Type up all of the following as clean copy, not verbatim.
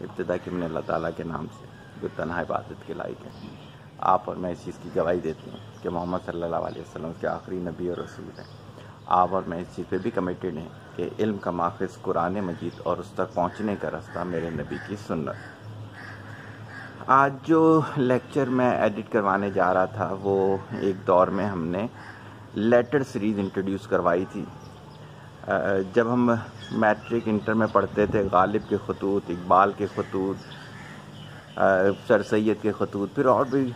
ابتدا کی میں اللہ تعالیٰ کے نام سے جو تنہا عبادت کے لائق ہے۔ آپ اور میں اس چیز کی گواہی دیتے ہیں کہ محمد صلی اللہ علیہ وسلم کے آخری نبی اور رسول ہیں۔ آپ اور میں اس چیز پہ بھی کمیٹڈ ہیں کہ علم کا ماخذ قرآن مجید اور اس تک پہنچنے کا راستہ میرے نبی کی سنت۔ آج جو لیکچر میں ایڈٹ کروانے جا رہا تھا وہ ایک دور میں ہم نے لیٹر سیریز انٹروڈیوس کروائی تھی۔ جب ہم میٹرک انٹر میں پڑھتے تھے، غالب کے خطوط، اقبال کے خطوط، سر سید کے خطوط، پھر اور بھی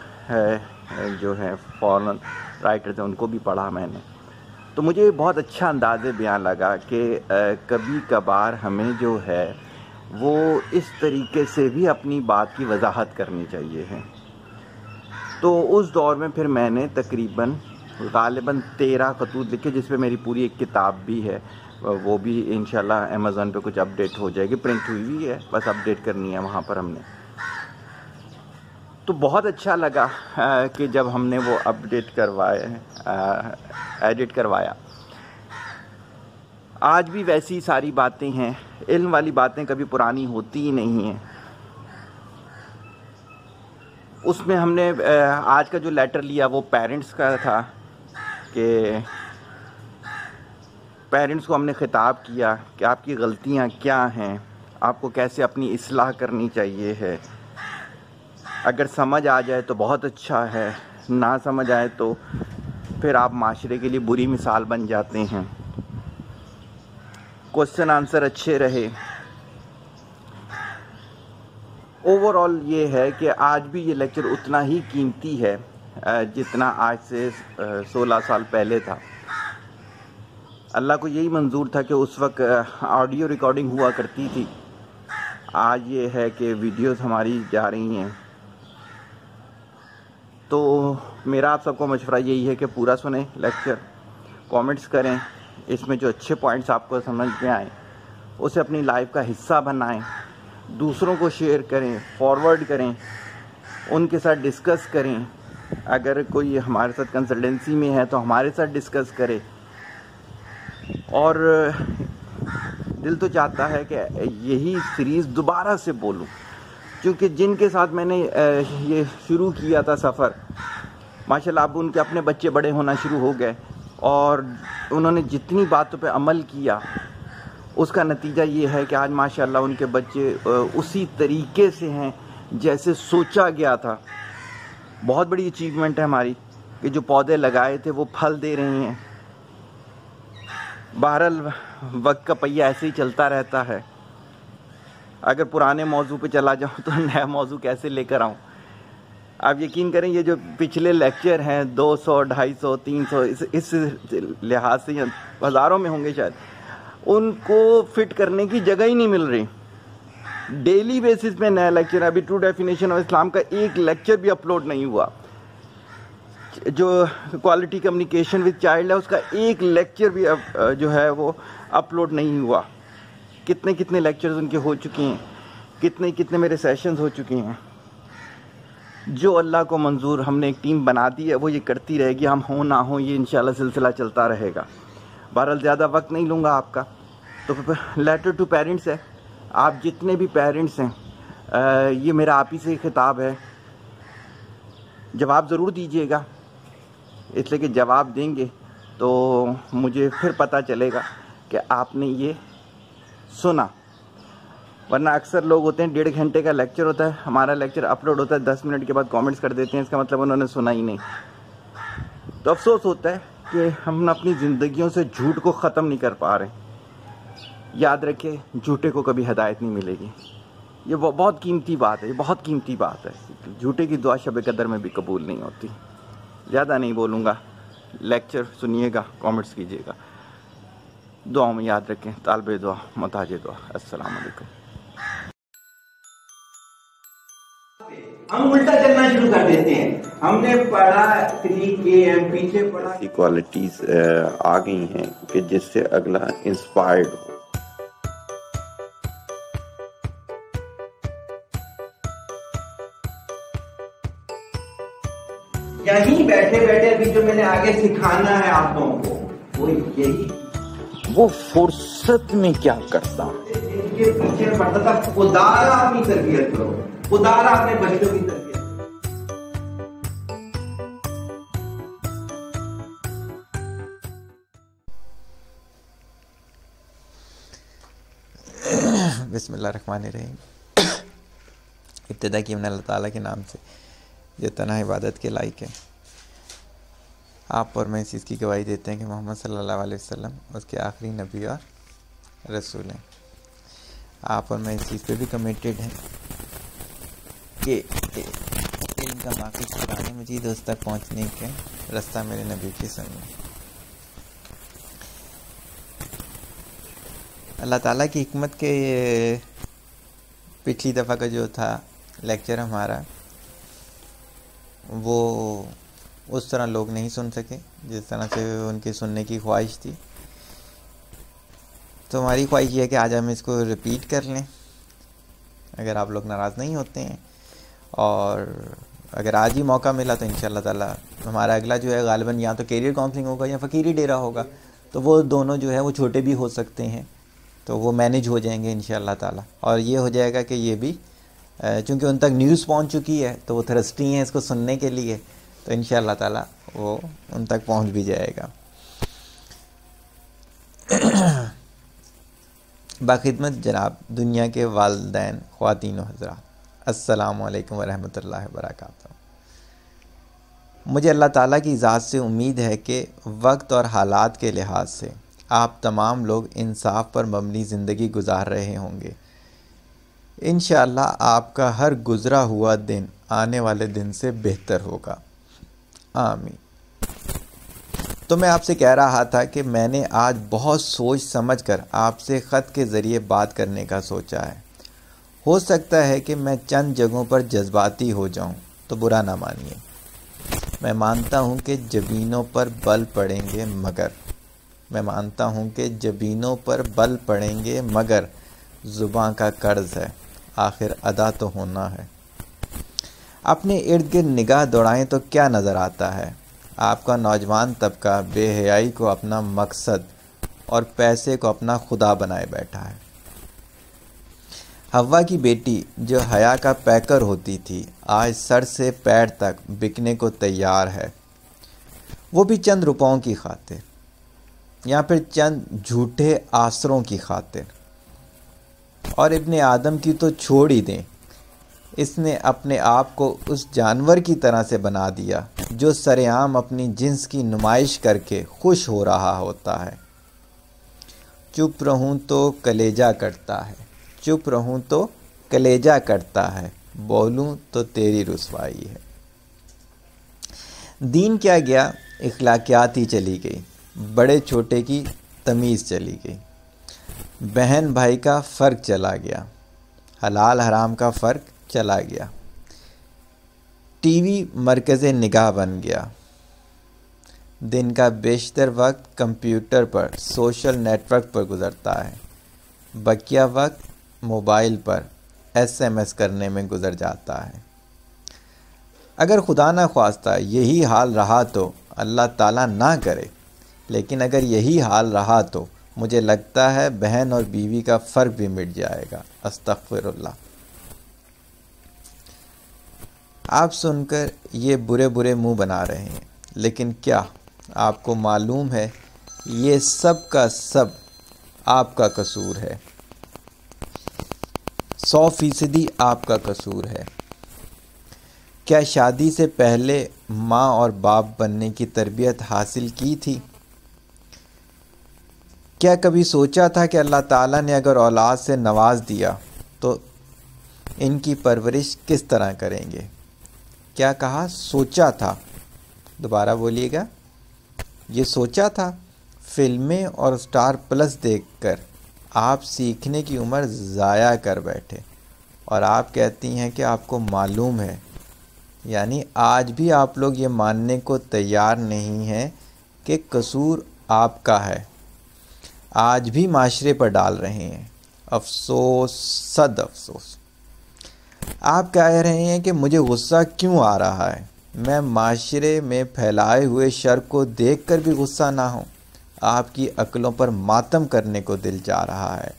جو ہے فورن رائٹر تھے، ان کو بھی پڑھا میں نے، تو مجھے بہت اچھا انداز بیان لگا کہ کبھی کبھار ہمیں جو ہے وہ اس طریقے سے بھی اپنی بات کی وضاحت کرنی چاہیے ہے۔ تو اس دور میں پھر میں نے تقریباً غالباً 13 خطوط لکھے، جس پہ میری پوری ایک کتاب بھی ہے، وہ بھی انشاءاللہ امیزون پہ کچھ اپڈیٹ ہو جائے گی، پرنٹ ہوئی بھی ہے، بس اپڈیٹ کرنی ہے وہاں پر ہم نے۔ تو بہت اچھا لگا کہ جب ہم نے وہ اپڈیٹ کروایا، ایڈٹ کروایا۔ آج بھی ویسی ساری باتیں ہیں، علم والی باتیں کبھی پرانی ہوتی ہی نہیں ہیں۔ اس میں ہم نے آج کا جو لیٹر لیا وہ پیرنٹس کا تھا، کہ پیرنٹس کو ہم نے خطاب کیا کہ آپ کی غلطیاں کیا ہیں، آپ کو کیسے اپنی اصلاح کرنی چاہیے ہے۔ اگر سمجھ آ جائے تو بہت اچھا ہے، نہ سمجھ آئے تو پھر آپ معاشرے کے لیے بری مثال بن جاتے ہیں۔ کوسچن آنسر اچھے رہے۔ اوور آل یہ ہے کہ آج بھی یہ لیکچر اتنا ہی قیمتی ہے جتنا آج سے 16 سال پہلے تھا۔ اللہ کو یہی منظور تھا کہ اس وقت آڈیو ریکارڈنگ ہوا کرتی تھی، آج یہ ہے کہ ویڈیوز ہماری جا رہی ہیں۔ تو میرا آپ سب کو مشورہ یہی ہے کہ پورا سنیں لیکچر، کامنٹس کریں، اس میں جو اچھے پوائنٹس آپ کو سمجھ میں آئیں اسے اپنی لائف کا حصہ بنائیں، دوسروں کو شیئر کریں، فارورڈ کریں، ان کے ساتھ ڈسکس کریں۔ اگر کوئی ہمارے ساتھ کنسلٹنسی میں ہے تو ہمارے ساتھ ڈسکس کرے۔ اور دل تو چاہتا ہے کہ یہی سیریز دوبارہ سے بولوں، کیونکہ جن کے ساتھ میں نے یہ شروع کیا تھا سفر، ماشاءاللہ اب ان کے اپنے بچے بڑے ہونا شروع ہو گئے، اور انہوں نے جتنی باتوں پہ عمل کیا اس کا نتیجہ یہ ہے کہ آج ماشاءاللہ ان کے بچے اسی طریقے سے ہیں جیسے سوچا گیا تھا۔ بہت بڑی اچیومنٹ ہے ہماری کہ جو پودے لگائے تھے وہ پھل دے رہے ہیں۔ بہرحال وقت کا پہیہ ایسے ہی چلتا رہتا ہے۔ اگر پرانے موضوع پہ چلا جاؤں تو نیا موضوع کیسے لے کر آؤں؟ آپ یقین کریں یہ جو پچھلے لیکچر ہیں 200، 250، 300، اس لحاظ سے ہزاروں میں ہوں گے شاید، ان کو فٹ کرنے کی جگہ ہی نہیں مل رہی۔ ڈیلی بیسس پہ نیا لیکچر ہے۔ ابھی ٹرو ڈیفینیشن آف اسلام کا ایک لیکچر بھی اپلوڈ نہیں ہوا۔ جو کوالٹی کمیونیکیشن وتھ چائلڈ ہے اس کا ایک لیکچر بھی جو ہے وہ اپلوڈ نہیں ہوا۔ کتنے کتنے لیکچرز ان کے ہو چکے ہیں، کتنے کتنے میرے سیشنز ہو چکے ہیں۔ جو اللہ کو منظور ہم نے ایک ٹیم بنا دی ہے وہ یہ کرتی رہے گی، ہم ہوں نہ ہوں یہ انشاءاللہ سلسلہ چلتا رہے گا۔ بہرحال زیادہ وقت نہیں لوں گا آپ کا، تو لیٹر ٹو پیرنٹس ہے۔ آپ جتنے بھی پیرنٹس ہیں یہ میرا آپ ہی سے خطاب ہے، جواب ضرور دیجیے گا، اس لیے کہ جواب دیں گے تو مجھے پھر پتہ چلے گا کہ آپ نے یہ سنا۔ ورنہ اکثر لوگ ہوتے ہیں 1.5 گھنٹے کا لیکچر ہوتا ہے، ہمارا لیکچر اپلوڈ ہوتا ہے 10 منٹ کے بعد کامنٹس کر دیتے ہیں، اس کا مطلب انہوں نے سنا ہی نہیں۔ تو افسوس ہوتا ہے کہ ہم اپنی زندگیوں سے جھوٹ کو ختم نہیں کر پا رہے۔ یاد رکھیں جھوٹے کو کبھی ہدایت نہیں ملے گی، یہ بہت قیمتی بات ہے، یہ بہت قیمتی بات ہے۔ جھوٹے کی دعا شب قدر میں بھی قبول نہیں ہوتی۔ زیادہ نہیں بولوں گا، لیکچر سنیے گا، کامنٹس کیجیے گا، دعاؤں میں یاد رکھیں، طالب دعا محتاج دعا۔ السلام علیکم۔ ہم الٹا چلنا شروع کر دیتے ہیں۔ ہم نے پڑھا 3 پیچھے پڑھا، ایسی کوالٹیز آ گئی ہیں کہ جس سے اگلا انسپائرڈ ہو۔ یہیں بیٹھے بیٹھے ابھی جو میں نے آگے سکھانا ہے آپ لوگوں کو وہ یہی، وہ فرصت میں کیا کرتا ہوں۔ کے پیچھے پڑتا تھا خدارا اپنی تربیت کرو، خدارا اپنے بچوں کی تربیت۔ بسم اللہ الرحمن الرحیم۔ ابتدا کی ہم نے اللہ تعالیٰ کے نام سے جو تنہا عبادت کے لائق ہے۔ آپ اور میں اس چیز کی گواہی دیتے ہیں کہ محمد صلی اللہ علیہ وسلم اس کے آخری نبی اور رسول ہیں۔ آپ اور میں اس چیز پہ بھی کمیٹیڈ ہیں کہ علم کا باقی قرآن مجید اس تک پہنچنے کے رستہ میرے نبی کی سنت۔ اللہ تعالیٰ کی حکمت کے پچھلی دفعہ کا جو تھا لیکچر ہمارا، وہ اس طرح لوگ نہیں سن سکے جس طرح سے ان کی سننے کی خواہش تھی، تو ہماری خواہش یہ ہے کہ آج ہم اس کو ریپیٹ کر لیں اگر آپ لوگ ناراض نہیں ہوتے ہیں، اور اگر آج ہی موقع ملا تو انشاءاللہ تعالیٰ ہمارا اگلا جو ہے غالباً یا تو کیریئر کاؤنسلنگ ہوگا یا فقیری ڈیرا ہوگا، تو وہ دونوں جو ہے وہ چھوٹے بھی ہو سکتے ہیں، تو وہ مینیج ہو جائیں گے انشاءاللہ تعالیٰ۔ اور یہ ہو جائے گا کہ یہ بھی چونکہ ان تک نیوز پہنچ چکی ہے تو وہ تھرسٹی ہیں اس کو سننے کے لیے، تو انشاءاللہ تعالیٰ وہ ان تک پہنچ بھی جائے گا۔ باخدمت جناب دنیا کے والدین، خواتین و حضرات، السلام علیکم ورحمۃ اللہ وبرکاتہ۔ مجھے اللہ تعالیٰ کی ذات سے امید ہے کہ وقت اور حالات کے لحاظ سے آپ تمام لوگ انصاف پر مبنی زندگی گزار رہے ہوں گے۔ انشاءاللہ آپ کا ہر گزرا ہوا دن آنے والے دن سے بہتر ہوگا، آمین۔ تو میں آپ سے کہہ رہا تھا کہ میں نے آج بہت سوچ سمجھ کر آپ سے خط کے ذریعے بات کرنے کا سوچا ہے۔ ہو سکتا ہے کہ میں چند جگہوں پر جذباتی ہو جاؤں تو برا نہ مانیے۔ میں مانتا ہوں کہ جبینوں پر بل پڑیں گے مگر زباں کا قرض ہے، آخر ادا تو ہونا ہے۔ اپنے ارد گرد نگاہ دوڑائیں تو کیا نظر آتا ہے؟ آپ کا نوجوان طبقہ بے حیائی کو اپنا مقصد اور پیسے کو اپنا خدا بنائے بیٹھا ہے۔ حوا کی بیٹی جو حیا کا پیکر ہوتی تھی آج سر سے پیر تک بکنے کو تیار ہے، وہ بھی چند روپوں کی خاطر یا پھر چند جھوٹے آسروں کی خاطر۔ اور ابن آدم کی تو چھوڑ ہی دیں، اس نے اپنے آپ کو اس جانور کی طرح سے بنا دیا جو سرعام اپنی جنس کی نمائش کر کے خوش ہو رہا ہوتا ہے۔ چپ رہوں تو کلیجہ کٹتا ہے، بولوں تو تیری رسوائی ہے۔ دین کیا گیا، اخلاقیات ہی چلی گئی، بڑے چھوٹے کی تمیز چلی گئی، بہن بھائی کا فرق چلا گیا، حلال حرام کا فرق چلا گیا، ٹی وی مرکز نگاہ بن گیا، دن کا بیشتر وقت کمپیوٹر پر سوشل نیٹ ورک پر گزرتا ہے، بقیہ وقت موبائل پر SMS کرنے میں گزر جاتا ہے۔ اگر خدا نہ خواستہ یہی حال رہا تو اللہ تعالیٰ نہ کرے، لیکن اگر یہی حال رہا تو مجھے لگتا ہے بہن اور بیوی کا فرق بھی مٹ جائے گا، استغفر اللہ۔ آپ سن کر یہ برے برے منہ بنا رہے ہیں، لیکن کیا آپ کو معلوم ہے یہ سب کا سب آپ کا قصور ہے، 100% آپ کا قصور ہے۔ کیا شادی سے پہلے ماں اور باپ بننے کی تربیت حاصل کی تھی؟ کیا کبھی سوچا تھا کہ اللہ تعالیٰ نے اگر اولاد سے نواز دیا تو ان کی پرورش کس طرح کریں گے؟ کیا کہا سوچا تھا؟ دوبارہ بولیے گا، یہ سوچا تھا؟ فلمیں اور سٹار پلس دیکھ کر آپ سیکھنے کی عمر ضائع کر بیٹھے، اور آپ کہتی ہیں کہ آپ کو معلوم ہے، یعنی آج بھی آپ لوگ یہ ماننے کو تیار نہیں ہیں کہ قصور آپ کا ہے، آج بھی معاشرے پر ڈال رہے ہیں۔ افسوس، صد افسوس۔ آپ کہہ رہے ہیں کہ مجھے غصہ کیوں آ رہا ہے، میں معاشرے میں پھیلائے ہوئے شر کو دیکھ کر بھی غصہ نہ ہوں، آپ کی عقلوں پر ماتم کرنے کو دل چاہ رہا ہے۔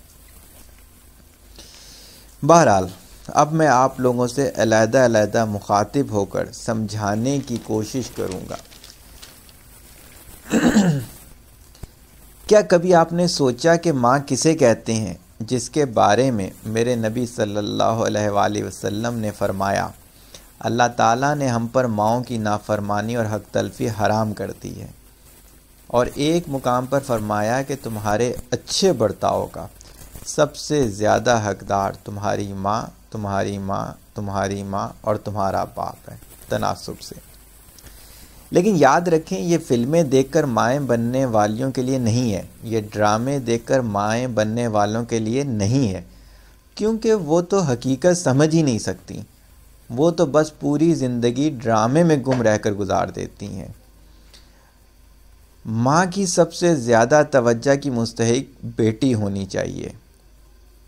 بہرحال اب میں آپ لوگوں سے علیحدہ علیحدہ مخاطب ہو کر سمجھانے کی کوشش کروں گا۔ کیا کبھی آپ نے سوچا کہ ماں کسے کہتے ہیں، جس کے بارے میں میرے نبی صلی اللہ علیہ وآلہ وسلم نے فرمایا اللہ تعالیٰ نے ہم پر ماؤں کی نافرمانی اور حق تلفی حرام کر دی ہے، اور ایک مقام پر فرمایا کہ تمہارے اچھے برتاؤ کا سب سے زیادہ حقدار تمہاری ماں، تمہاری ماں، تمہاری ماں اور تمہارا باپ ہے، تناسب سے۔ لیکن یاد رکھیں یہ فلمیں دیکھ کر مائیں بننے والیوں کے لیے نہیں ہے، یہ ڈرامے دیکھ کر مائیں بننے والوں کے لیے نہیں ہے، کیونکہ وہ تو حقیقت سمجھ ہی نہیں سکتی، وہ تو بس پوری زندگی ڈرامے میں گم رہ کر گزار دیتی ہیں۔ ماں کی سب سے زیادہ توجہ کی مستحق بیٹی ہونی چاہیے،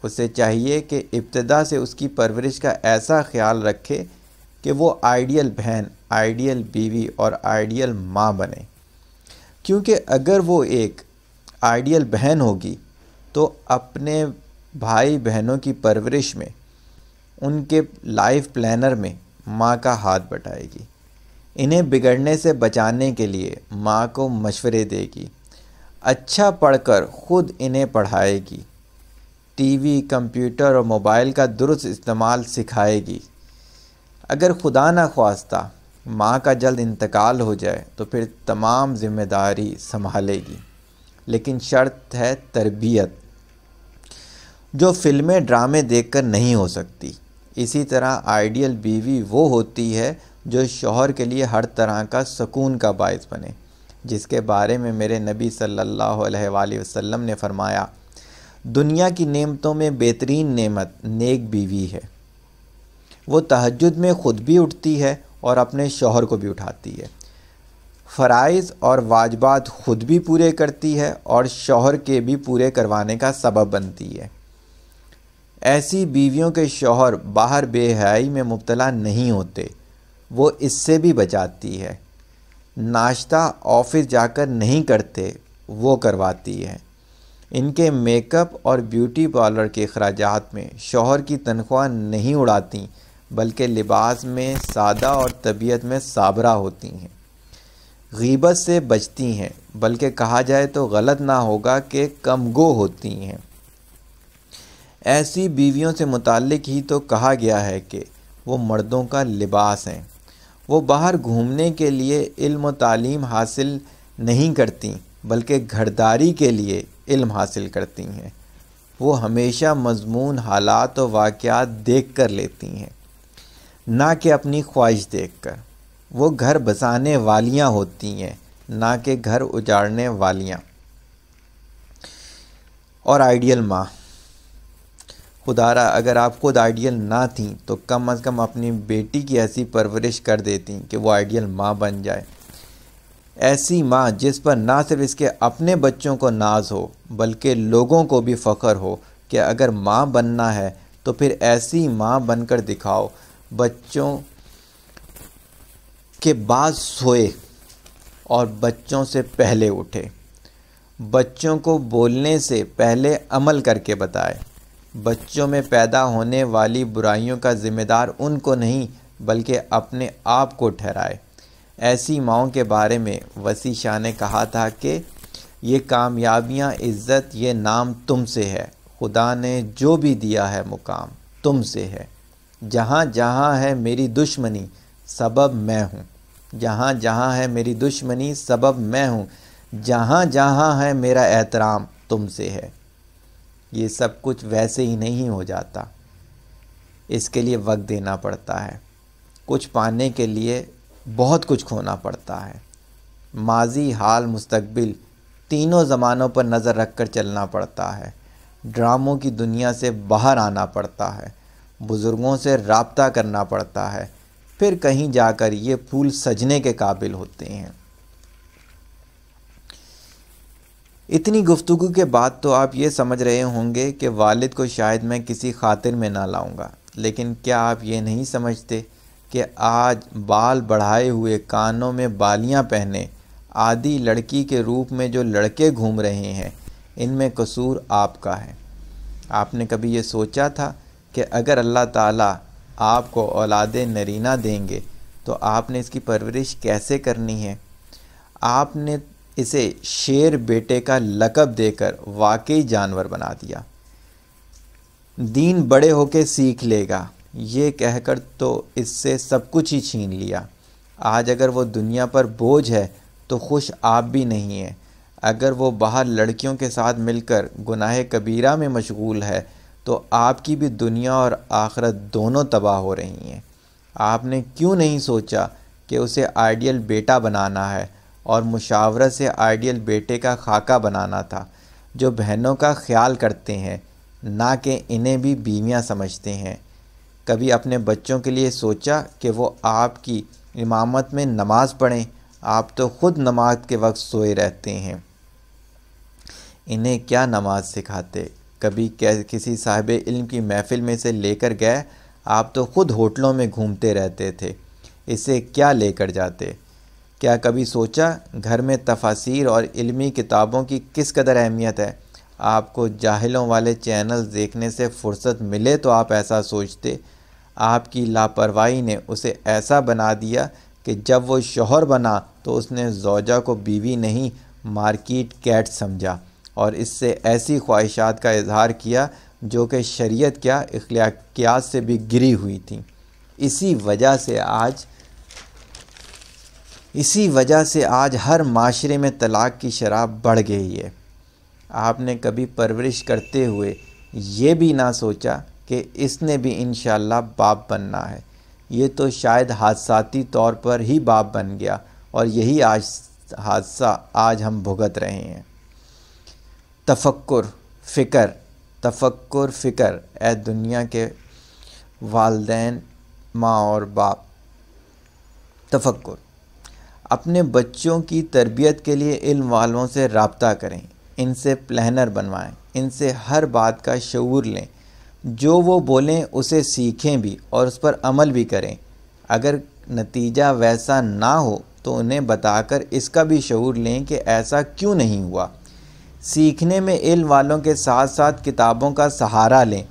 اسے چاہیے کہ ابتدا سے اس کی پرورش کا ایسا خیال رکھے کہ وہ آئیڈیل بہن، آئیڈیل بیوی اور آئیڈیل ماں بنے، کیونکہ اگر وہ ایک آئیڈیل بہن ہوگی تو اپنے بھائی بہنوں کی پرورش میں، ان کے لائف پلانر میں ماں کا ہاتھ بٹائے گی، انہیں بگڑنے سے بچانے کے لیے ماں کو مشورے دے گی، اچھا پڑھ کر خود انہیں پڑھائے گی، ٹی وی، کمپیوٹر اور موبائل کا درست استعمال سکھائے گی۔ اگر خدا نخواستہ ماں کا جلد انتقال ہو جائے تو پھر تمام ذمہ داری سنبھالے گی، لیکن شرط ہے تربیت، جو فلمیں ڈرامے دیکھ کر نہیں ہو سکتی۔ اسی طرح آئیڈیل بیوی وہ ہوتی ہے جو شوہر کے لیے ہر طرح کا سکون کا باعث بنے، جس کے بارے میں میرے نبی صلی اللہ علیہ وآلہ وسلم نے فرمایا دنیا کی نعمتوں میں بہترین نعمت نیک بیوی ہے، وہ تہجد میں خود بھی اٹھتی ہے اور اپنے شوہر کو بھی اٹھاتی ہے، فرائض اور واجبات خود بھی پورے کرتی ہے اور شوہر کے بھی پورے کروانے کا سبب بنتی ہے۔ ایسی بیویوں کے شوہر باہر بے حیائی میں مبتلا نہیں ہوتے، وہ اس سے بھی بچاتی ہے، ناشتہ آفس جا کر نہیں کرتے، وہ کرواتی ہے، ان کے میک اپ اور بیوٹی پارلر کے اخراجات میں شوہر کی تنخواہ نہیں اڑاتی، بلکہ لباس میں سادہ اور طبیعت میں صابرہ ہوتی ہیں، غیبت سے بچتی ہیں، بلکہ کہا جائے تو غلط نہ ہوگا کہ کم گو ہوتی ہیں۔ ایسی بیویوں سے متعلق ہی تو کہا گیا ہے کہ وہ مردوں کا لباس ہیں، وہ باہر گھومنے کے لیے علم و تعلیم حاصل نہیں کرتی، بلکہ گھرداری کے لیے علم حاصل کرتی ہیں، وہ ہمیشہ مضمون حالات و واقعات دیکھ کر لیتی ہیں، نہ کہ اپنی خواہش دیکھ کر، وہ گھر بسانے والیاں ہوتی ہیں، نہ کہ گھر اجاڑنے والیاں۔ اور آئیڈیل ماں، خدارا اگر آپ خود آئیڈیل نہ تھیں تو کم از کم اپنی بیٹی کی ایسی پرورش کر دیتی کہ وہ آئیڈیل ماں بن جائے، ایسی ماں جس پر نہ صرف اس کے اپنے بچوں کو ناز ہو بلکہ لوگوں کو بھی فخر ہو کہ اگر ماں بننا ہے تو پھر ایسی ماں بن کر دکھاؤ، بچوں کے بعد سوئے اور بچوں سے پہلے اٹھے، بچوں کو بولنے سے پہلے عمل کر کے بتائے، بچوں میں پیدا ہونے والی برائیوں کا ذمہ دار ان کو نہیں بلکہ اپنے آپ کو ٹھہرائے۔ ایسی ماؤں کے بارے میں وسیع شاہ نے کہا تھا کہ یہ کامیابیاں، عزت، یہ نام تم سے ہے، خدا نے جو بھی دیا ہے مقام تم سے ہے، جہاں جہاں ہے میری دشمنی سبب میں ہوں، جہاں جہاں ہے میری دشمنی سبب میں ہوں، جہاں جہاں ہے میرا احترام تم سے ہے۔ یہ سب کچھ ویسے ہی نہیں ہو جاتا، اس کے لیے وقت دینا پڑتا ہے، کچھ پانے کے لیے بہت کچھ کھونا پڑتا ہے، ماضی، حال، مستقبل تینوں زمانوں پر نظر رکھ کر چلنا پڑتا ہے، ڈراموں کی دنیا سے باہر آنا پڑتا ہے، بزرگوں سے رابطہ کرنا پڑتا ہے، پھر کہیں جا کر یہ پھول سجنے کے قابل ہوتے ہیں۔ اتنی گفتگو کے بعد تو آپ یہ سمجھ رہے ہوں گے کہ والد کو شاید میں کسی خاطر میں نہ لاؤں گا، لیکن کیا آپ یہ نہیں سمجھتے کہ آج بال بڑھائے ہوئے، کانوں میں بالیاں پہنے، آدھی لڑکی کے روپ میں جو لڑکے گھوم رہے ہیں، ان میں قصور آپ کا ہے؟ آپ نے کبھی یہ سوچا تھا کہ اگر اللہ تعالیٰ آپ کو اولاد نرینہ دیں گے تو آپ نے اس کی پرورش کیسے کرنی ہے۔ آپ نے اسے شیر بیٹے کا لقب دے کر واقعی جانور بنا دیا۔ دین بڑے ہو کے سیکھ لے گا یہ کہہ کر تو اس سے سب کچھ ہی چھین لیا۔ آج اگر وہ دنیا پر بوجھ ہے تو خوش آپ بھی نہیں ہیں۔ اگر وہ باہر لڑکیوں کے ساتھ مل کر گناہ کبیرہ میں مشغول ہے تو آپ کی بھی دنیا اور آخرت دونوں تباہ ہو رہی ہیں۔ آپ نے کیوں نہیں سوچا کہ اسے آئیڈیل بیٹا بنانا ہے اور مشاورت سے آئیڈیل بیٹے کا خاکہ بنانا تھا جو بہنوں کا خیال کرتے ہیں، نہ کہ انہیں بھی بیویاں سمجھتے ہیں۔ کبھی اپنے بچوں کے لیے سوچا کہ وہ آپ کی امامت میں نماز پڑھیں؟ آپ تو خود نماز کے وقت سوئے رہتے ہیں۔ انہیں کیا نماز سکھاتے؟ کبھی کسی صاحب علم کی محفل میں سے لے کر گئے؟ آپ تو خود ہوٹلوں میں گھومتے رہتے تھے، اسے کیا لے کر جاتے؟ کیا کبھی سوچا گھر میں تفاسیر اور علمی کتابوں کی کس قدر اہمیت ہے؟ آپ کو جاہلوں والے چینل دیکھنے سے فرصت ملے تو آپ ایسا سوچتے۔ آپ کی لاپرواہی نے اسے ایسا بنا دیا کہ جب وہ شوہر بنا تو اس نے زوجہ کو بیوی نہیں مارکیٹ کیٹ سمجھا اور اس سے ایسی خواہشات کا اظہار کیا جو کہ شریعت کیا اخلاقیات سے بھی گری ہوئی تھیں۔ اسی وجہ سے آج ہر معاشرے میں طلاق کی شرح بڑھ گئی ہے۔ آپ نے کبھی پرورش کرتے ہوئے یہ بھی نہ سوچا کہ اس نے بھی انشاءاللہ باپ بننا ہے۔ یہ تو شاید حادثاتی طور پر ہی باپ بن گیا اور یہی حادثہ آج ہم بھگت رہے ہیں۔ تفکر فکر اے دنیا کے والدین، ماں اور باپ۔ تفکر، اپنے بچوں کی تربیت کے لیے علم والوں سے رابطہ کریں، ان سے پلانر بنوائیں، ان سے ہر بات کا شعور لیں، جو وہ بولیں اسے سیکھیں بھی اور اس پر عمل بھی کریں۔ اگر نتیجہ ویسا نہ ہو تو انہیں بتا کر اس کا بھی شعور لیں کہ ایسا کیوں نہیں ہوا۔ سیکھنے میں علم والوں کے ساتھ ساتھ کتابوں کا سہارا لیں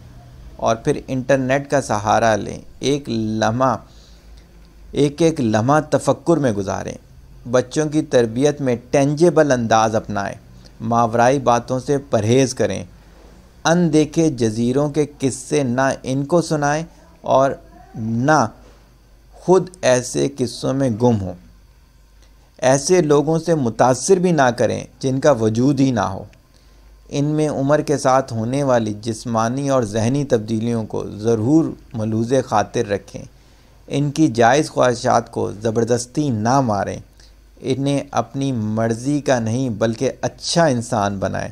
اور پھر انٹرنیٹ کا سہارا لیں۔ ایک لمحہ تفکر میں گزاریں۔ بچوں کی تربیت میں ٹینجیبل انداز اپنائیں، ماورائی باتوں سے پرہیز کریں، ان دیکھے جزیروں کے قصے نہ ان کو سنائیں اور نہ خود ایسے قصوں میں گم ہوں۔ ایسے لوگوں سے متاثر بھی نہ کریں جن کا وجود ہی نہ ہو۔ ان میں عمر کے ساتھ ہونے والی جسمانی اور ذہنی تبدیلیوں کو ضرور ملحوظ خاطر رکھیں۔ ان کی جائز خواہشات کو زبردستی نہ ماریں، انہیں اپنی مرضی کا نہیں بلکہ اچھا انسان بنائیں۔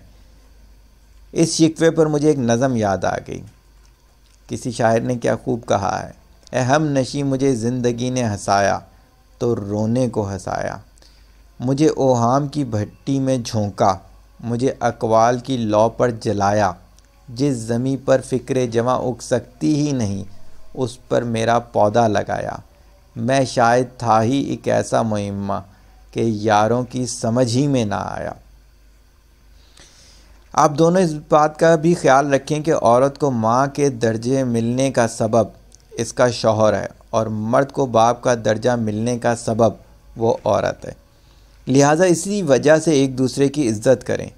اس شکوے پر مجھے ایک نظم یاد آ گئی۔ کسی شاعر نے کیا خوب کہا ہے، اے ہم نشیں مجھے زندگی نے ہنسایا تو رونے کو ہنسایا، مجھے اوہام کی بھٹی میں جھونکا، مجھے اقوال کی لو پر جلایا، جس زمیں پر فکر جواں اگ سکتی ہی نہیں اس پر میرا پودا لگایا، میں شاید تھا ہی ایک ایسا معمہ کہ یاروں کی سمجھ ہی میں نہ آیا۔ آپ دونوں اس بات کا بھی خیال رکھیں کہ عورت کو ماں کے درجے ملنے کا سبب اس کا شوہر ہے اور مرد کو باپ کا درجہ ملنے کا سبب وہ عورت ہے، لہٰذا اسی وجہ سے ایک دوسرے کی عزت کریں۔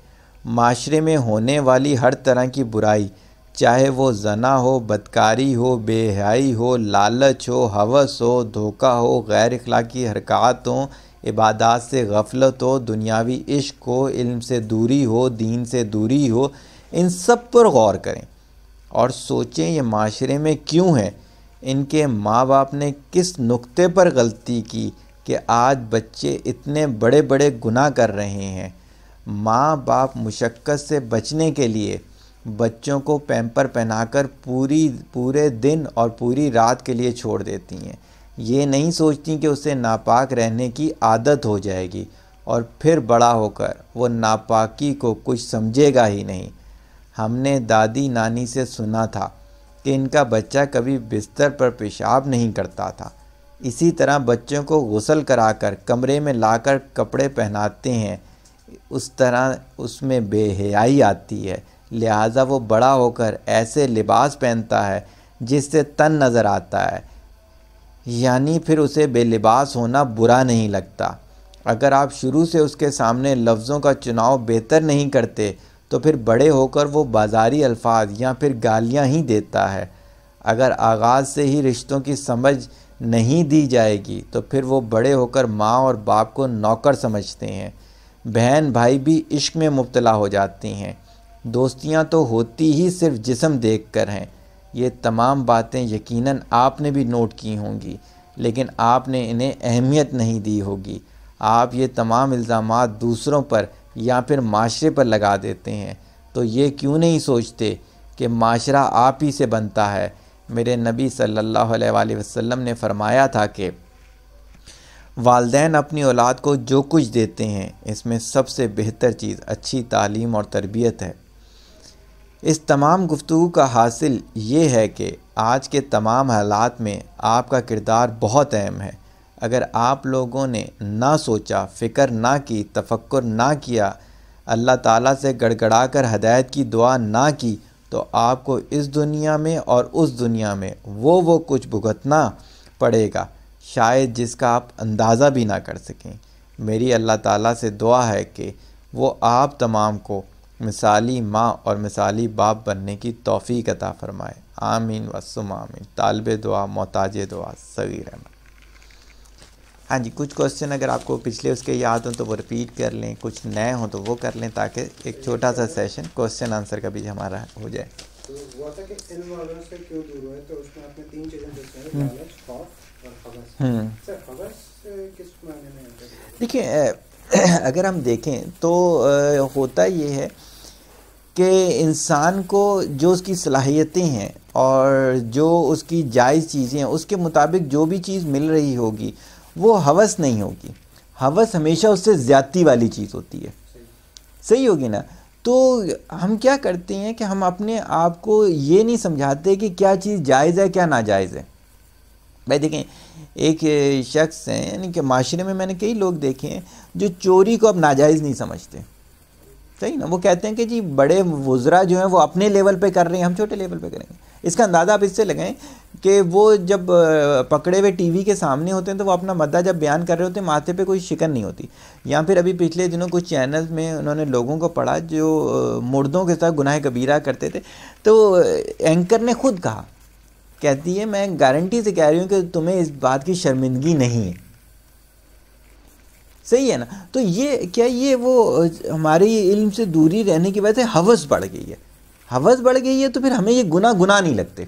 معاشرے میں ہونے والی ہر طرح کی برائی، چاہے وہ زنا ہو، بدکاری ہو، بے حیائی ہو، لالچ ہو، ہوس ہو، دھوکہ ہو، غیر اخلاقی حرکات ہوں، عبادات سے غفلت ہو، دنیاوی عشق ہو، علم سے دوری ہو، دین سے دوری ہو، ان سب پر غور کریں اور سوچیں یہ معاشرے میں کیوں ہے، ان کے ماں باپ نے کس نقطے پر غلطی کی کہ آج بچے اتنے بڑے بڑے گناہ کر رہے ہیں۔ ماں باپ مشقت سے بچنے کے لیے بچوں کو پیمپر پہنا کر پورے دن اور پوری رات کے لیے چھوڑ دیتی ہیں، یہ نہیں سوچتی کہ اسے ناپاک رہنے کی عادت ہو جائے گی اور پھر بڑا ہو کر وہ ناپاکی کو کچھ سمجھے گا ہی نہیں۔ ہم نے دادی نانی سے سنا تھا کہ ان کا بچہ کبھی بستر پر پیشاب نہیں کرتا تھا، اسی طرح بچوں کو غسل کرا کر کمرے میں لا کر کپڑے پہناتے ہیں، اس طرح اس میں بے حیائی آتی ہے، لہٰذا وہ بڑا ہو کر ایسے لباس پہنتا ہے جس سے تن نظر آتا ہے، یعنی پھر اسے بے لباس ہونا برا نہیں لگتا۔ اگر آپ شروع سے اس کے سامنے لفظوں کا چناؤ بہتر نہیں کرتے تو پھر بڑے ہو کر وہ بازاری الفاظ یا پھر گالیاں ہی دیتا ہے۔ اگر آغاز سے ہی رشتوں کی سمجھ نہیں دی جائے گی تو پھر وہ بڑے ہو کر ماں اور باپ کو نوکر سمجھتے ہیں۔ بہن بھائی بھی عشق میں مبتلا ہو جاتی ہیں۔ دوستیاں تو ہوتی ہی صرف جسم دیکھ کر ہیں۔ یہ تمام باتیں یقیناً آپ نے بھی نوٹ کی ہوں گی، لیکن آپ نے انہیں اہمیت نہیں دی ہوگی۔ آپ یہ تمام الزامات دوسروں پر یا پھر معاشرے پر لگا دیتے ہیں، تو یہ کیوں نہیں سوچتے کہ معاشرہ آپ ہی سے بنتا ہے۔ میرے نبی صلی اللہ علیہ وآلہ وسلم نے فرمایا تھا کہ والدین اپنی اولاد کو جو کچھ دیتے ہیں اس میں سب سے بہتر چیز اچھی تعلیم اور تربیت ہے۔ اس تمام گفتگو کا حاصل یہ ہے کہ آج کے تمام حالات میں آپ کا کردار بہت اہم ہے۔ اگر آپ لوگوں نے نہ سوچا، فکر نہ کی، تفکر نہ کیا، اللہ تعالیٰ سے گڑ گڑا کر ہدایت کی دعا نہ کی تو آپ کو اس دنیا میں اور اس دنیا میں وہ کچھ بھگتنا پڑے گا شاید جس کا آپ اندازہ بھی نہ کر سکیں۔ میری اللہ تعالیٰ سے دعا ہے کہ وہ آپ تمام کو مثالی ماں اور مثالی باپ بننے کی توفیق عطا فرمائے۔ آمین و ثم آمین۔ طالب دعا، محتاج دعا، صغیر احمد۔ ہاں جی، کچھ کوسچن اگر آپ کو پچھلے اس کے یاد ہوں تو وہ ریپیٹ کر لیں، کچھ نئے ہوں تو وہ کر لیں تاکہ ایک چھوٹا سا سیشن کوسچن آنسر کا بھی ہمارا ہو جائے۔ تو وہ تھا کہ علم والوں سے کیوں دور ہوئے، تو اس میں آپ نے 3 چیزیں دیکھی ہیں، لالچ، خوف اور حوث۔ سر حوث کس معنی میں آتا ہے؟ دیکھیں، اگر ہم دیکھیں تو ہوتا یہ ہے کہ انسان کو جو اس کی صلاحیتیں ہیں اور جو اس کی جائز چیزیں ہیں اس کے مطابق جو بھی چیز مل رہی ہوگی وہ ہوس نہیں ہوگی۔ ہوس ہمیشہ اس سے زیادتی والی چیز ہوتی ہے، صحیح ہوگی نا؟ تو ہم کیا کرتے ہیں کہ ہم اپنے آپ کو یہ نہیں سمجھاتے کہ کیا چیز جائز ہے کیا ناجائز ہے۔ بھائی دیکھیں، ایک شخص ہیں، یعنی کہ معاشرے میں نے کئی لوگ دیکھے ہیں جو چوری کو اب ناجائز نہیں سمجھتے، صحیح نا؟ وہ کہتے ہیں کہ جی بڑے وزراء جو ہیں وہ اپنے لیول پہ کر رہے ہیں، ہم چھوٹے لیول پہ کریں گے۔ اس کا اندازہ آپ اس سے لگائیں کہ وہ جب پکڑے ہوئے ٹی وی کے سامنے ہوتے ہیں تو وہ اپنا مدعا جب بیان کر رہے ہوتے ہیں ماتھے پہ کوئی شکن نہیں ہوتی۔ یا پھر ابھی پچھلے دنوں کچھ چینلز میں انہوں نے لوگوں کو پڑھا جو مردوں کے ساتھ گناہ کبیرہ کرتے تھے، تو اینکر نے خود کہا، کہتی ہے میں گارنٹی سے کہہ رہی ہوں کہ تمہیں اس بات کی شرمندگی نہیں ہے، صحیح ہے نا؟ تو یہ کیا یہ وہ ہماری علم سے دوری رہنے کی وجہ سے ہوس بڑھ گئی ہے؟ ہوس بڑھ گئی ہے تو پھر ہمیں یہ گناہ نہیں لگتے۔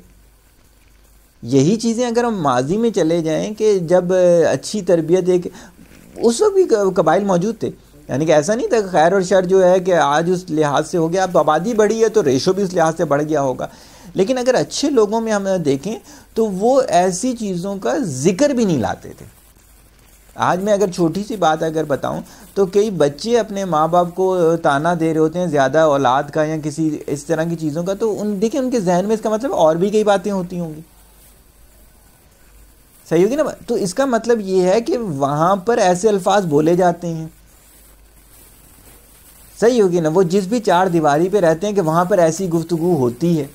یہی چیزیں اگر ہم ماضی میں چلے جائیں کہ جب اچھی تربیت ایک اس وقت بھی قبائل موجود تھے، یعنی کہ ایسا نہیں تھا کہ خیر اور شر جو ہے کہ آج اس لحاظ سے ہو گیا، اب آبادی بڑھی ہے تو ریشو بھی اس لحاظ سے بڑھ گیا ہوگا، لیکن اگر اچھے لوگوں میں ہم دیکھیں تو وہ ایسی چیزوں کا ذکر بھی نہیں لاتے تھے۔ آج میں اگر چھوٹی سی بات اگر بتاؤں تو کئی بچے اپنے ماں باپ کو تانا دے رہے ہوتے ہیں زیادہ اولاد کا یا کسی اس طرح کی چیزوں کا، تو دیکھیں ان کے ذہن میں اس کا مطلب اور بھی کئی باتیں ہوتی ہوں گی، صحیح ہوگی نا؟ تو اس کا مطلب یہ ہے کہ وہاں پر ایسے الفاظ بولے جاتے ہیں، صحیح ہوگی نا؟ وہ جس بھی چار دیواری پہ رہتے ہیں کہ وہاں پر ایسی گفتگو ہوتی ہے۔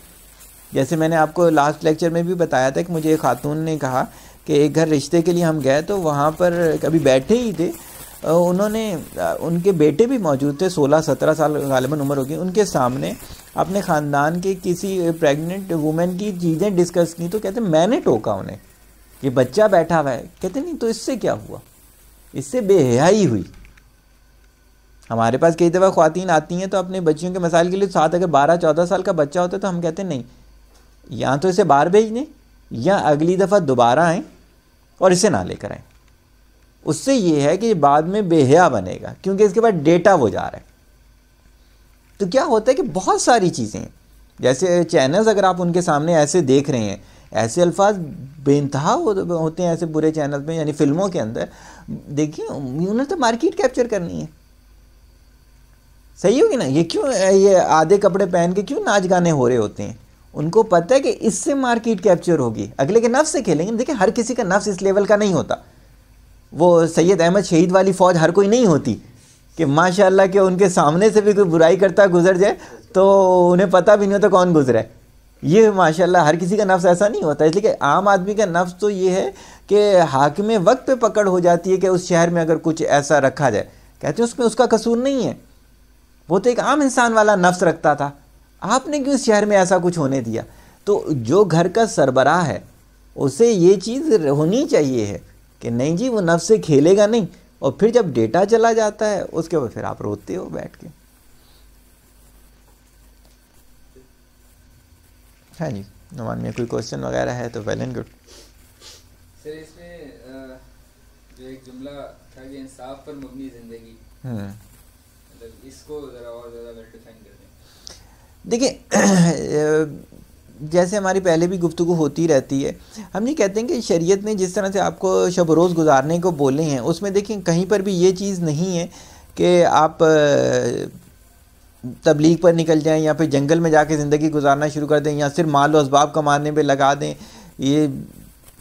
جیسے میں نے آپ کو لاسٹ لیکچر میں بھی بتایا تھا کہ مجھے ایک خاتون نے کہا کہ ایک گھر رشتے کے لیے ہم گئے تو وہاں پر کبھی بیٹھے ہی تھے، انہوں نے ان کے بیٹے بھی موجود تھے، 16-17 سال غالباً عمر ہوگی، ان کے سامنے اپنے خاندان کے کسی پریگننٹ وومن کی چیزیں ڈسکس کی، تو کہتے ہیں میں نے ٹوکا انہیں، یہ بچہ بیٹھا ہوا ہے، کہتے نہیں تو اس سے کیا ہوا؟ اس سے بے حیائی ہوئی۔ ہمارے پاس کئی دفعہ خواتین آتی ہیں تو اپنے بچیوں کے مسائل کے لیے ساتھ اگر 12-14 سال کا بچہ ہوتا ہے تو ہم کہتے ہیں نہیں، یا تو اسے باہر بھیج دیں یا اگلی دفعہ دوبارہ آئیں اور اسے نہ لے کر آئیں۔ اس سے یہ ہے کہ بعد میں بے حیا بنے گا کیونکہ اس کے بعد ڈیٹا وہ جا رہا ہے۔ تو کیا ہوتا ہے کہ بہت ساری چیزیں ہیں، جیسے چینلز اگر آپ ان کے سامنے ایسے دیکھ رہے ہیں، ایسے الفاظ بے انتہا ہوتے ہیں ایسے برے چینلز میں، یعنی فلموں کے اندر دیکھیں انہوں نے تو مارکیٹ کیپچر کرنی ہے، صحیح ہوگی نا؟ یہ کیوں یہ آدھے کپڑے پہن کے کیوں ناچ گانے ہو رہے ہوتے ہیں؟ ان کو پتہ ہے کہ اس سے مارکیٹ کیپچر ہوگی، اگلے کے نفس سے کھیلیں گے۔ دیکھیں ہر کسی کا نفس اس لیول کا نہیں ہوتا، وہ سید احمد شہید والی فوج ہر کوئی نہیں ہوتی کہ ماشاءاللہ کہ ان کے سامنے سے بھی کوئی برائی کرتا گزر جائے تو انہیں پتہ بھی نہیں ہوتا کون گزرا ہے، یہ ماشاءاللہ ہر کسی کا نفس ایسا نہیں ہوتا، اس لیے کہ عام آدمی کا نفس تو یہ ہے کہ حاکم وقت پہ پکڑ ہو جاتی ہے کہ اس شہر میں اگر کچھ ایسا رکھا جائے، کہتے ہیں اس میں اس کا قصور نہیں ہے، وہ تو ایک عام انسان والا نفس رکھتا تھا، آپ نے کیوں اس شہر میں ایسا کچھ ہونے دیا؟ تو جو گھر کا سربراہ ہے اسے یہ چیز ہونی چاہیے ہے کہ نہیں جی وہ نفس سے کھیلے گا نہیں، اور پھر جب ڈیٹا چلا جاتا ہے اس کے بعد پھر آپ روتے ہو بیٹھ کے۔ ہاں جی نعمان میں کوئی کوشچن وغیرہ ہے تو ویل اینڈ گڈ۔ سر اس میں جو ایک جملہ تھا کہ انصاف پر مبنی زندگی، مطلب اس کو ذرا اور زیادہ ویل ڈیفائن کر دیں۔ دیکھیں جیسے ہماری پہلے بھی گفتگو ہوتی رہتی ہے، ہم یہ کہتے ہیں کہ شریعت نے جس طرح سے آپ کو شب و روز گزارنے کو بولے ہیں، اس میں دیکھیں کہیں پر بھی یہ چیز نہیں ہے کہ آپ تبلیغ پر نکل جائیں یا پھر جنگل میں جا کے زندگی گزارنا شروع کر دیں یا صرف مال و اسباب کمانے پہ لگا دیں۔ یہ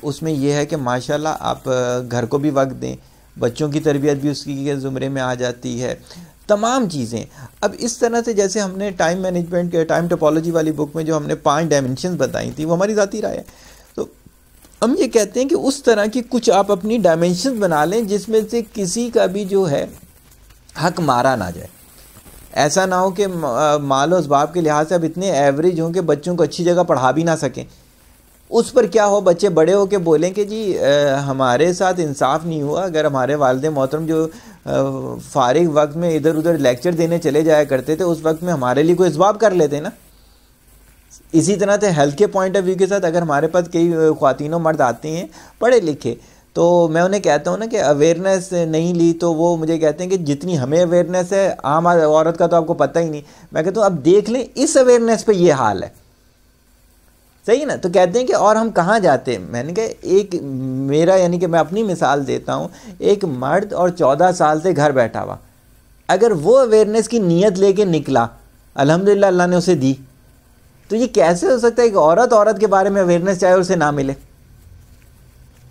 اس میں یہ ہے کہ ماشاءاللہ آپ گھر کو بھی وقت دیں، بچوں کی تربیت بھی اس کی زمرے میں آ جاتی ہے، تمام چیزیں۔ اب اس طرح سے جیسے ہم نے ٹائم مینجمنٹ کے ٹائم ٹوپولوجی والی بک میں جو ہم نے 5 ڈائمنشنز بتائی تھیں وہ ہماری ذاتی رائے ہے، تو ہم یہ کہتے ہیں کہ اس طرح کی کچھ آپ اپنی ڈائمنشنز بنا لیں جس میں سے کسی کا بھی جو ہے حق مارا نہ جائے۔ ایسا نہ ہو کہ مال و اسباب کے لحاظ سے اب اتنے ایوریج ہوں کہ بچوں کو اچھی جگہ پڑھا بھی نہ سکیں، اس پر کیا ہو بچے بڑے ہو کے بولیں کہ جی ہمارے ساتھ انصاف نہیں ہوا، اگر ہمارے والد محترم جو فارغ وقت میں ادھر ادھر لیکچر دینے چلے جایا کرتے تھے اس وقت میں ہمارے لیے کوئی اسباب کر لیتے نا۔ اسی طرح سے ہیلتھ کے پوائنٹ آف ویو کے ساتھ اگر ہمارے پاس کئی خواتین و مرد آتے ہیں پڑھے لکھے، تو میں انہیں کہتا ہوں نا کہ اویئرنیس نہیں لی، تو وہ مجھے کہتے ہیں کہ جتنی ہمیں اویئرنیس ہے عام عورت کا تو آپ کو پتہ ہی نہیں۔ میں کہتا ہوں اب دیکھ لیں اس اویئرنیس پہ یہ حال ہے، صحیح نا؟ تو کہتے ہیں کہ اور ہم کہاں جاتے ہیں؟ میں نے کہا ایک میرا یعنی کہ میں اپنی مثال دیتا ہوں، ایک مرد اور 14 سال سے گھر بیٹھا ہوا، اگر وہ اویئرنیس کی نیت لے کے نکلا، الحمدللہ اللہ نے اسے دی، تو یہ کیسے ہو سکتا ہے کہ عورت کے بارے میں اویئرنیس چاہے اسے نہ ملے؟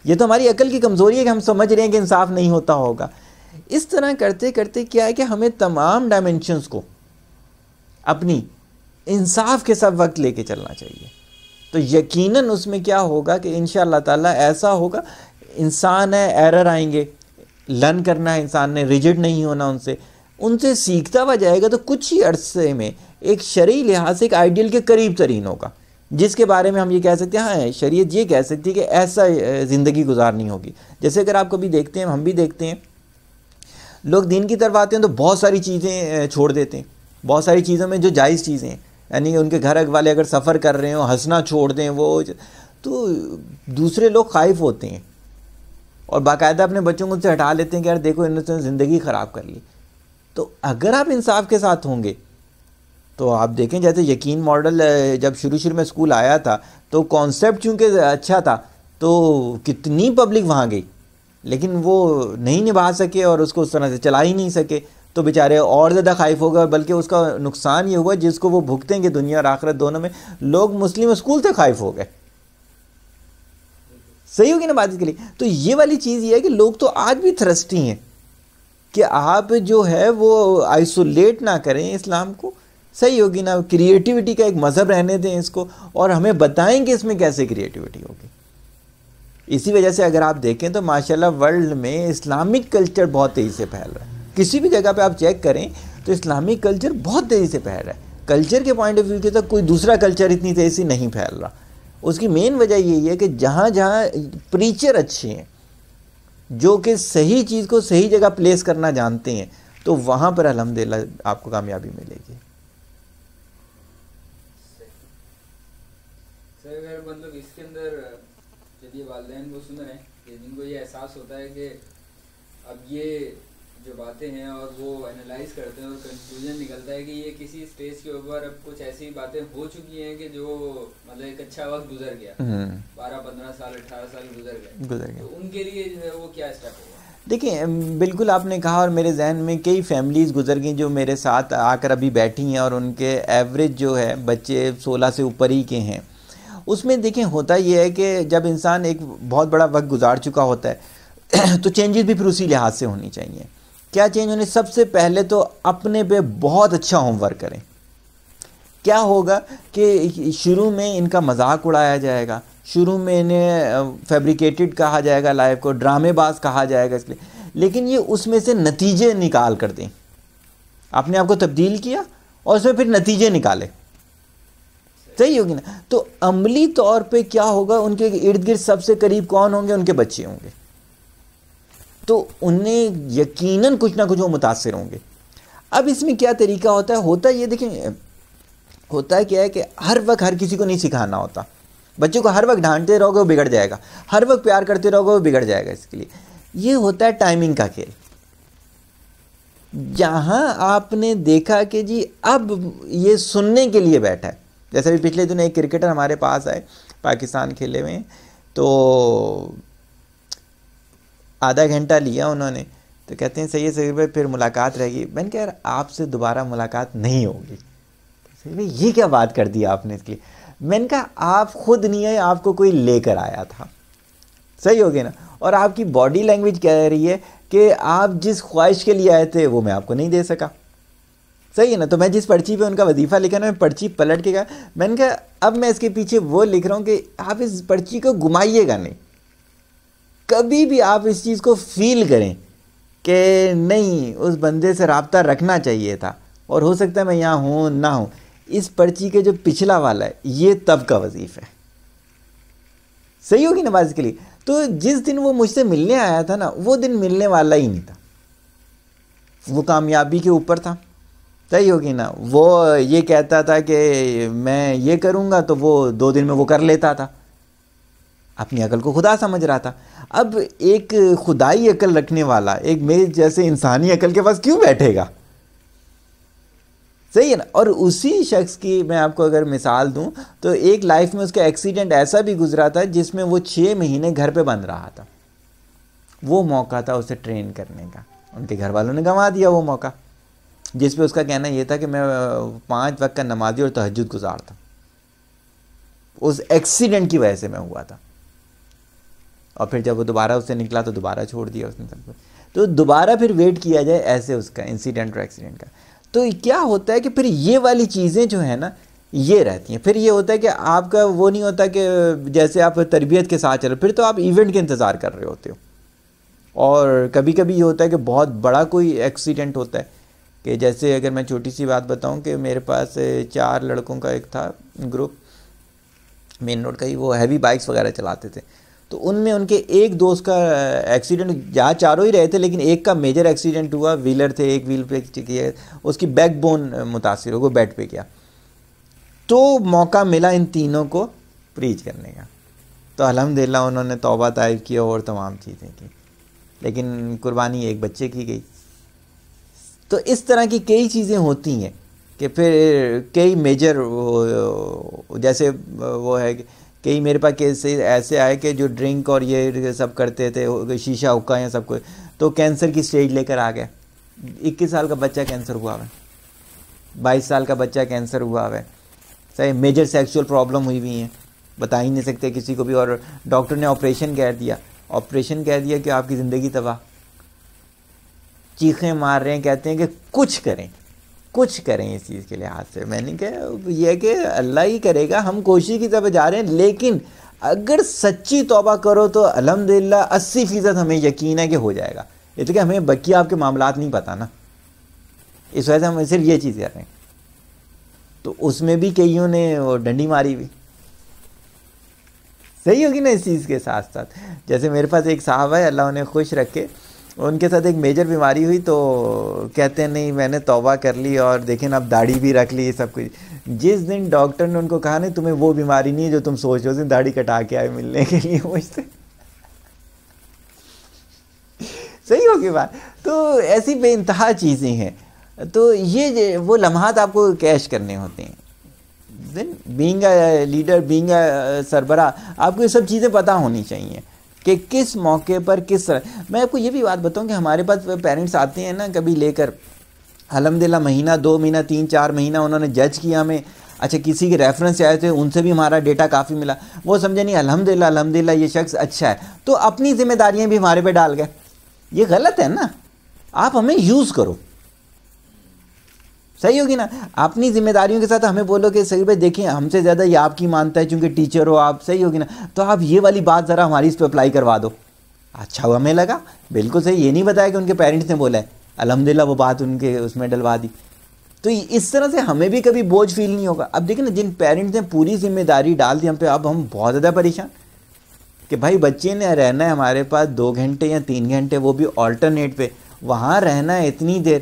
یہ تو ہماری عقل کی کمزوری ہے کہ ہم سمجھ رہے ہیں کہ انصاف نہیں ہوتا ہوگا۔ اس طرح کرتے کرتے کیا ہے کہ ہمیں تمام ڈائمنشنز کو اپنی انصاف کے ساتھ وقت لے کے چلنا چاہیے، تو یقیناً اس میں کیا ہوگا کہ انشاءاللہ تعالیٰ ایسا ہوگا، انسان ہے ایرر آئیں گے، لرن کرنا ہے انسان نے، ریجڈ نہیں ہونا ان سے سیکھتا ہوا جائے گا، تو کچھ ہی عرصے میں ایک شرعی لحاظ سے ایک آئیڈیل کے قریب ترین ہوگا، جس کے بارے میں ہم یہ کہہ سکتے ہیں ہاں شریعت یہ کہہ سکتی ہے کہ ایسا زندگی گزارنی ہوگی۔ جیسے اگر آپ کبھی دیکھتے ہیں، ہم بھی دیکھتے ہیں، لوگ دین کی طرف آتے ہیں تو بہت ساری چیزیں چھوڑ دیتے ہیں، بہت ساری چیزوں میں جو جائز چیزیں ہیں، یعنی ان کے گھر والے اگر سفر کر رہے ہوں ہنسنا چھوڑ دیں، وہ تو دوسرے لوگ خائف ہوتے ہیں اور باقاعدہ اپنے بچوں کو ان سے ہٹا لیتے ہیں کہ یار دیکھو انہوں نے زندگی خراب کر لی۔ تو اگر آپ انصاف کے ساتھ ہوں گے تو آپ دیکھیں جیسے یقین ماڈل جب شروع میں اسکول آیا تھا تو کانسیپٹ چونکہ اچھا تھا تو کتنی پبلک وہاں گئی، لیکن وہ نہیں نبھا سکے اور اس کو اس طرح سے چلا ہی نہیں سکے، تو بیچارے اور زیادہ خائف ہو گئے، بلکہ اس کا نقصان یہ ہوا جس کو وہ بھگتیں گے دنیا اور آخرت دونوں میں، لوگ مسلم اسکول سے خائف ہو گئے۔ صحیح ہوگی نا بات اس کے لیے؟ تو یہ والی چیز یہ ہے کہ لوگ تو آج بھی تھرسٹی ہیں کہ آپ جو ہے وہ آئسولیٹ نہ کریں اسلام کو، صحیح ہوگی نا؟ کریٹیوٹی کا ایک مذہب رہنے دیں اس کو، اور ہمیں بتائیں کہ اس میں کیسے کریٹیوٹی ہوگی۔ اسی وجہ سے اگر آپ دیکھیں تو ماشاءاللہ ورلڈ میں اسلامک کلچر بہت تیزی سے پھیل رہا ہے، کسی بھی جگہ پہ آپ چیک کریں تو اسلامک کلچر بہت تیزی سے پھیل رہا ہے۔ کلچر کے پوائنٹ آف ویو کے تک کوئی دوسرا کلچر اتنی تیزی سے نہیں پھیل رہا۔ اس کی مین وجہ یہی ہے کہ جہاں جہاں پریچر اچھے ہیں جو کہ صحیح چیز کو صحیح جگہ پلیس کرنا جانتے ہیں، تو وہاں پر الحمدللہ آپ کو کامیابی ملے گی۔ سر اگر مطلب اس کے اندر جب یہ والدین کو سن رہے ہیں کہ جن کو یہ احساس ہوتا ہے کہ اب یہ جو باتیں ہیں اور وہ انالائز کرتے ہیں اور کنکلوژن نکلتا ہے کہ یہ کسی اسٹیج کے اوپر اب کچھ ایسی باتیں ہو چکی ہیں کہ جو مطلب ایک اچھا وقت گزر گیا، 12-15 سال 18 سال گزر گئے، تو ان کے لیے جو ہے وہ کیا اسٹیپ ہوگا؟ دیکھیں بالکل آپ نے کہا، اور میرے ذہن میں کئی فیملیز گزر گئیں جو میرے ساتھ آ کر ابھی بیٹھی ہیں اور ان کے ایوریج جو ہے بچے 16 سے اوپر ہی کے ہیں۔ اس میں دیکھیں ہوتا یہ ہے کہ جب انسان ایک بہت بڑا وقت گزار چکا ہوتا ہے تو چینجز بھی پھر اسی لحاظ سے ہونی چاہیے۔ کیا چینج ہونے؟ سب سے پہلے تو اپنے پہ بہت اچھا ہوم ورک کریں، کیا ہوگا کہ شروع میں ان کا مذاق اڑایا جائے گا، شروع میں انہیں فیبریکیٹڈ کہا جائے گا، لائف کو ڈرامے باز کہا جائے گا اس لیے، لیکن یہ اس میں سے نتیجے نکال کر دیں. آپ نے آپ کو تبدیل کیا اور اس میں پھر نتیجے نکالے. صحیح ہوگی نا؟ تو عملی طور پہ کیا ہوگا، ان کے ارد گرد سب سے قریب کون ہوں گے؟ ان کے بچے ہوں گے. تو انہیں یقیناً کچھ نہ کچھ وہ متاثر ہوں گے. اب اس میں کیا طریقہ ہوتا ہے؟ ہوتا یہ دیکھیں، ہوتا ہے کیا ہے کہ ہر وقت ہر کسی کو نہیں سکھانا ہوتا. بچے کو ہر وقت ڈانٹتے رہو گے وہ بگڑ جائے گا، ہر وقت پیار کرتے رہو گے وہ بگڑ جائے گا. اس کے لیے یہ ہوتا ہے ٹائمنگ کا کھیل. جہاں آپ نے دیکھا کہ جی اب یہ سننے کے لیے بیٹھا ہے، جیسے بھی پچھلے دن ایک کرکٹر ہمارے پاس آئے، پاکستان کھیلے ہوئے ہیں، تو آدھا گھنٹہ لیا انہوں نے، تو کہتے ہیں سید صغیر بھائی پھر ملاقات رہے گی. میں نے کہا یار آپ سے دوبارہ ملاقات نہیں ہوگی. صغیر بھائی یہ کیا بات کر دی آپ نے اس کی؟ میں نے کہا آپ خود نہیں آئے، آپ کو کوئی لے کر آیا تھا. صحیح ہو گیا نا؟ اور آپ کی باڈی لینگویج کہہ رہی ہے کہ آپ جس خواہش کے لیے آئے تھے وہ میں آپ کو نہیں دے سکا. صحیح ہے نا؟ تو میں جس پرچی پہ ان کا وظیفہ لکھا نا، میں پرچی پلٹ کے کہا، میں نے کہا اب میں اس کے پیچھے وہ لکھ رہا ہوں کہ آپ اس پرچی کو گھمائیے گا نہیں. کبھی بھی آپ اس چیز کو فیل کریں کہ نہیں اس بندے سے رابطہ رکھنا چاہیے تھا، اور ہو سکتا ہے میں یہاں ہوں نہ ہوں. اس پرچی کے جو پچھلا والا ہے یہ تب کا وظیفہ ہے. صحیح ہوگی نا بات اس کے لیے؟ تو جس دن وہ مجھ سے ملنے آیا تھا نا، وہ دن ملنے والا ہی نہیں تھا. وہ کامیابی کے اوپر تھا. صحیح ہوگی نا؟ وہ یہ کہتا تھا کہ میں یہ کروں گا تو وہ 2 دن میں وہ کر لیتا تھا. اپنی عقل کو خدا سمجھ رہا تھا. اب ایک خدائی عقل رکھنے والا ایک میرے جیسے انسانی عقل کے پاس کیوں بیٹھے گا؟ صحیح ہے نا؟ اور اسی شخص کی میں آپ کو اگر مثال دوں تو ایک لائف میں اس کا ایکسیڈنٹ ایسا بھی گزرا تھا جس میں وہ 6 مہینے گھر پہ بند رہا تھا. وہ موقع تھا اسے ٹرین کرنے کا، ان کے گھر والوں نے گنوا دیا وہ موقع، جس پہ اس کا کہنا یہ تھا کہ میں 5 وقت کا نمازی اور تہجد گزار تھا. اس ایکسیڈنٹ کی وجہ سے میں ہوا تھا. اور پھر جب وہ دوبارہ اس سے نکلا تو دوبارہ چھوڑ دیا اس نے سب کو. تو دوبارہ پھر ویٹ کیا جائے ایسے اس کا انسیڈنٹ اور ایکسیڈنٹ کا. تو کیا ہوتا ہے کہ پھر یہ والی چیزیں جو ہیں نا یہ رہتی ہیں. پھر یہ ہوتا ہے کہ آپ کا وہ نہیں ہوتا کہ جیسے آپ تربیت کے ساتھ چل رہے، پھر تو آپ ایونٹ کے انتظار کر رہے ہوتے ہو. اور کبھی کبھی یہ ہوتا ہے کہ بہت بڑا کوئی ایکسیڈنٹ ہوتا ہے، کہ جیسے اگر میں چھوٹی سی بات بتاؤں کہ میرے پاس 4 لڑکوں کا ایک تھا گروپ مین روڈ کا ہی، وہ ہیوی بائکس وغیرہ چلاتے تھے. تو ان میں ان کے ایک دوست کا ایکسیڈنٹ، جہاں چاروں ہی رہے تھے لیکن ایک کا میجر ایکسیڈنٹ ہوا، ویلر تھے، ایک ویل پہ کیا، اس کی بیک بون متاثر ہو، وہ بیڈ پہ کیا. تو موقع ملا ان تینوں کو پریچ کرنے کا، تو الحمدللہ انہوں نے توبہ طائب کی اور تمام چیزیں کی، لیکن قربانی ایک بچے کی گئی. تو اس طرح کی کئی چیزیں ہوتی ہیں کہ پھر کئی میجر جیسے وہ ہے کہ کئی میرے پاس کیس ایسے آئے کہ جو ڈرنک اور یہ سب کرتے تھے، شیشہ حقہ یا سب کو، تو کینسر کی سٹیج لے کر آ گئے. 21 سال کا بچہ کینسر ہوا ہوا ہے، 22 سال کا بچہ کینسر ہوا ہوا ہے. صحیح میجر سیکسول پرابلم ہوئی ہوئی ہیں، بتا ہی نہیں سکتے کسی کو بھی. اور ڈاکٹر نے آپریشن کہہ دیا کہ آپ کی زندگی تباہ. چیخیں مار رہے ہیں، کہتے ہیں کہ کچھ کریں اس چیز کے لحاظ سے. میں نے کہا یہ کہ اللہ ہی کرے گا، ہم کوشش کی طرف جا رہے ہیں، لیکن اگر سچی توبہ کرو تو الحمدللہ 80% ہمیں یقین ہے کہ ہو جائے گا. یہ تو کہ ہمیں بقیہ آپ کے معاملات نہیں پتہ نا، اس وجہ سے ہم صرف یہ چیز کر رہے ہیں. تو اس میں بھی کئیوں نے وہ ڈنڈی ماری ہوئی. صحیح ہوگی نا؟ اس چیز کے ساتھ ساتھ جیسے میرے پاس ایک صاحب ہے، اللہ انہیں خوش رکھے، ان کے ساتھ ایک میجر بیماری ہوئی تو کہتے ہیں نہیں میں نے توبہ کر لی اور دیکھیں اب داڑھی بھی رکھ لی سب کچھ. جس دن ڈاکٹر نے ان کو کہا نہیں تمہیں وہ بیماری نہیں ہے جو تم سوچ رہے ہو، اس دن داڑھی کٹا کے آئے ملنے کے لیے مجھ سے. صحیح ہوگی بات. تو ایسی بے انتہا چیزیں ہیں. تو یہ وہ لمحات آپ کو کیش کرنے ہوتے ہیں. Being a leader, being a سربراہ، آپ کو یہ سب چیزیں پتہ ہونی چاہیے کہ کس موقع پر کس طرح. میں آپ کو یہ بھی بات بتاؤں کہ ہمارے پاس پیرنٹس آتے ہیں نا کبھی لے کر، الحمدللہ مہینہ 2 مہینہ 3 4 مہینہ انہوں نے جج کیا ہمیں. اچھا کسی کے ریفرنس سے آئے تھے، ان سے بھی ہمارا ڈیٹا کافی ملا، وہ سمجھے نہیں الحمدللہ یہ شخص اچھا ہے، تو اپنی ذمہ داریاں بھی ہمارے پہ ڈال گئے. یہ غلط ہے نا. آپ ہمیں یوز کرو. صحیح ہوگی نا. اپنی ذمہ داریوں کے ساتھ ہمیں بولو کہ صحیح بھائی دیکھیں ہم سے زیادہ یہ آپ کی مانتا ہے چونکہ ٹیچر ہو آپ, صحیح ہوگی نا, تو آپ یہ والی بات ذرا ہماری اس پہ اپلائی کروا دو. اچھا وہ ہمیں لگا بالکل صحیح, یہ نہیں بتایا کہ ان کے پیرنٹس نے بولا ہے, الحمدللہ وہ بات ان کے اس میں ڈلوا دی. تو اس طرح سے ہمیں بھی کبھی بوجھ فیل نہیں ہوگا. اب دیکھیں نا جن پیرنٹس نے پوری ذمہ داری ڈال دی ہم پہ, اب ہم بہت زیادہ پریشان کہ بھائی بچے نے رہنا ہے ہمارے پاس 2 گھنٹے یا 3 گھنٹے, وہ بھی آلٹرنیٹ پہ, وہاں رہنا ہے اتنی دیر.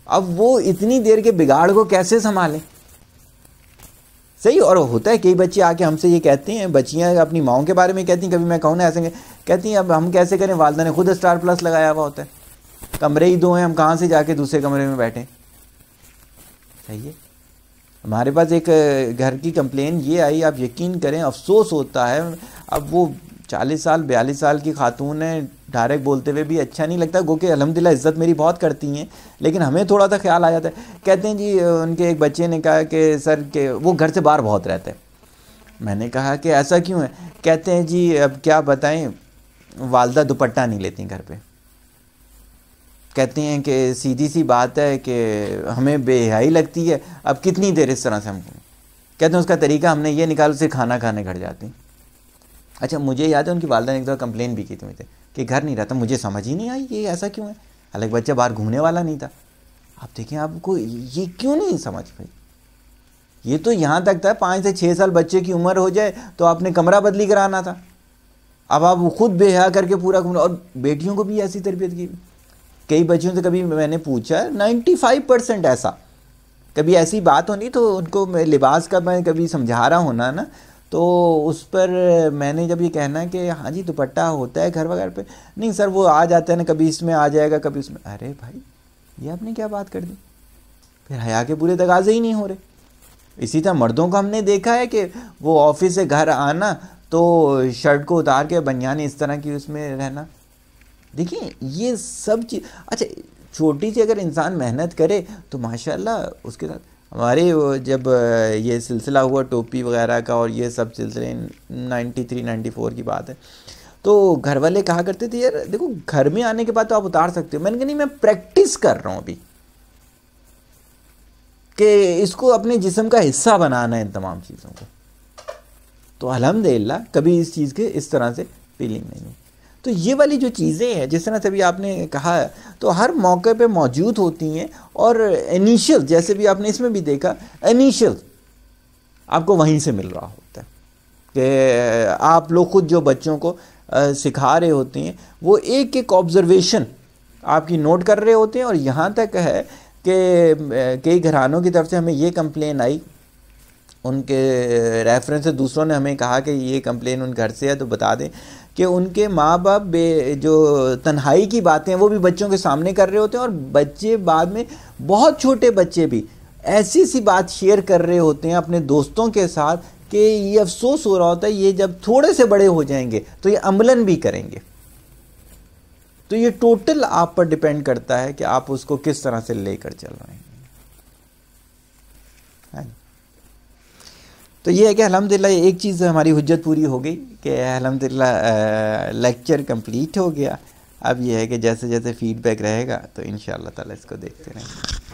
اب وہ اتنی دیر کے بگاڑ کو کیسے سنبھالیں؟ صحیح. اور ہوتا ہے کئی بچے آ کے ہم سے یہ کہتے ہیں, بچیاں اپنی ماؤں کے بارے میں کہتی ہیں, کبھی میں کہوں نا ایسے کہتی ہیں اب ہم کیسے کریں, والدہ نے خود اسٹار پلس لگایا ہوا ہوتا ہے, کمرے ہی 2 ہیں, ہم کہاں سے جا کے دوسرے کمرے میں بیٹھیں. صحیح ہے. ہمارے پاس ایک گھر کی کمپلین یہ آئی, آپ یقین کریں افسوس ہوتا ہے. اب وہ 40 سال 42 سال کی خاتون ہے, ڈائریکٹ بولتے ہوئے بھی اچھا نہیں لگتا, گو کہ الحمدللہ عزت میری بہت کرتی ہیں, لیکن ہمیں تھوڑا سا خیال آ جاتا ہے. کہتے ہیں جی ان کے ایک بچے نے کہا کہ سر کہ وہ گھر سے باہر بہت رہتا ہے. میں نے کہا کہ ایسا کیوں ہے؟ کہتے ہیں جی اب کیا بتائیں, والدہ دوپٹہ نہیں لیتی گھر پہ. کہتے ہیں کہ سیدھی سی بات ہے کہ ہمیں بے حیائی لگتی ہے, اب کتنی دیر اس طرح سے ہم. کہتے ہیں اس کا طریقہ ہم نے یہ نکالا, اسے کھانا کھانے گھر جاتی ہیں. اچھا مجھے یاد ہے ان کی والدہ نے ایک دفعہ کمپلین بھی کی تھی مجھے کہ گھر نہیں رہتا. مجھے سمجھ ہی نہیں آئی یہ ایسا کیوں ہے, حالانکہ بچہ باہر گھومنے والا نہیں تھا. آپ دیکھیں آپ کو یہ کیوں نہیں سمجھ بھائی, یہ تو یہاں تک تھا 5 سے 6 سال بچے کی عمر ہو جائے تو آپ نے کمرہ بدلی کرانا تھا. اب آپ خود بے حیا کر کے پورا گھومنا. اور بیٹیوں کو بھی ایسی تربیت کی. کئی بچیوں سے کبھی میں نے پوچھا 95% ایسا, کبھی ایسی بات ہونی تو ان کو لباس کا میں کبھی سمجھا رہا ہونا نا, تو اس پر میں نے جب یہ کہنا کہ ہاں جی دوپٹہ ہوتا ہے گھر وغیرہ پہ, نہیں سر وہ آ جاتا ہے نا, کبھی اس میں آ جائے گا کبھی اس میں. ارے بھائی یہ آپ نے کیا بات کر دی, پھر حیا کے پورے تقاضے ہی نہیں ہو رہے. اسی طرح مردوں کو ہم نے دیکھا ہے کہ وہ آفس سے گھر آنا تو شرٹ کو اتار کے بنیان اس طرح کی اس میں رہنا. دیکھیں یہ سب چیز, اچھا چھوٹی سی اگر انسان محنت کرے تو ماشاءاللہ اس کے ساتھ. ہمارے جب یہ سلسلہ ہوا ٹوپی وغیرہ کا اور یہ سب سلسلے 93-94 کی بات ہے, تو گھر والے کہا کرتے تھے یار دیکھو گھر میں آنے کے بعد تو آپ اتار سکتے ہو. میں نے کہا نہیں میں پریکٹس کر رہا ہوں ابھی کہ اس کو اپنے جسم کا حصہ بنانا ہے ان تمام چیزوں کو. تو الحمدللہ کبھی اس چیز کے اس طرح سے فیلنگ نہیں ہے. تو یہ والی جو چیزیں ہیں جس طرح سے بھی آپ نے کہا ہے تو ہر موقع پہ موجود ہوتی ہیں. اور انیشیل جیسے بھی آپ نے اس میں بھی دیکھا, انیشیل آپ کو وہیں سے مل رہا ہوتا ہے کہ آپ لوگ خود جو بچوں کو سکھا رہے ہوتے ہیں وہ ایک ایک آبزرویشن آپ کی نوٹ کر رہے ہوتے ہیں. اور یہاں تک ہے کہ کئی گھرانوں کی طرف سے ہمیں یہ کمپلین آئی, ان کے ریفرنس سے دوسروں نے ہمیں کہا کہ یہ کمپلین ان گھر سے ہے تو بتا دیں کہ ان کے ماں باپ جو تنہائی کی باتیں وہ بھی بچوں کے سامنے کر رہے ہوتے ہیں, اور بچے بعد میں بہت چھوٹے بچے بھی ایسی سی بات شیئر کر رہے ہوتے ہیں اپنے دوستوں کے ساتھ کہ یہ افسوس ہو رہا ہوتا ہے یہ جب تھوڑے سے بڑے ہو جائیں گے تو یہ عملاً بھی کریں گے. تو یہ ٹوٹل آپ پر ڈیپینڈ کرتا ہے کہ آپ اس کو کس طرح سے لے کر چل رہے ہیں. تو یہ ہے کہ الحمدللہ ایک چیز ہماری حجت پوری ہو گئی کہ الحمدللہ لیکچر کمپلیٹ ہو گیا. اب یہ ہے کہ جیسے جیسے فیڈ بیک رہے گا تو انشاءاللہ تعالی اس کو دیکھتے رہیں گے.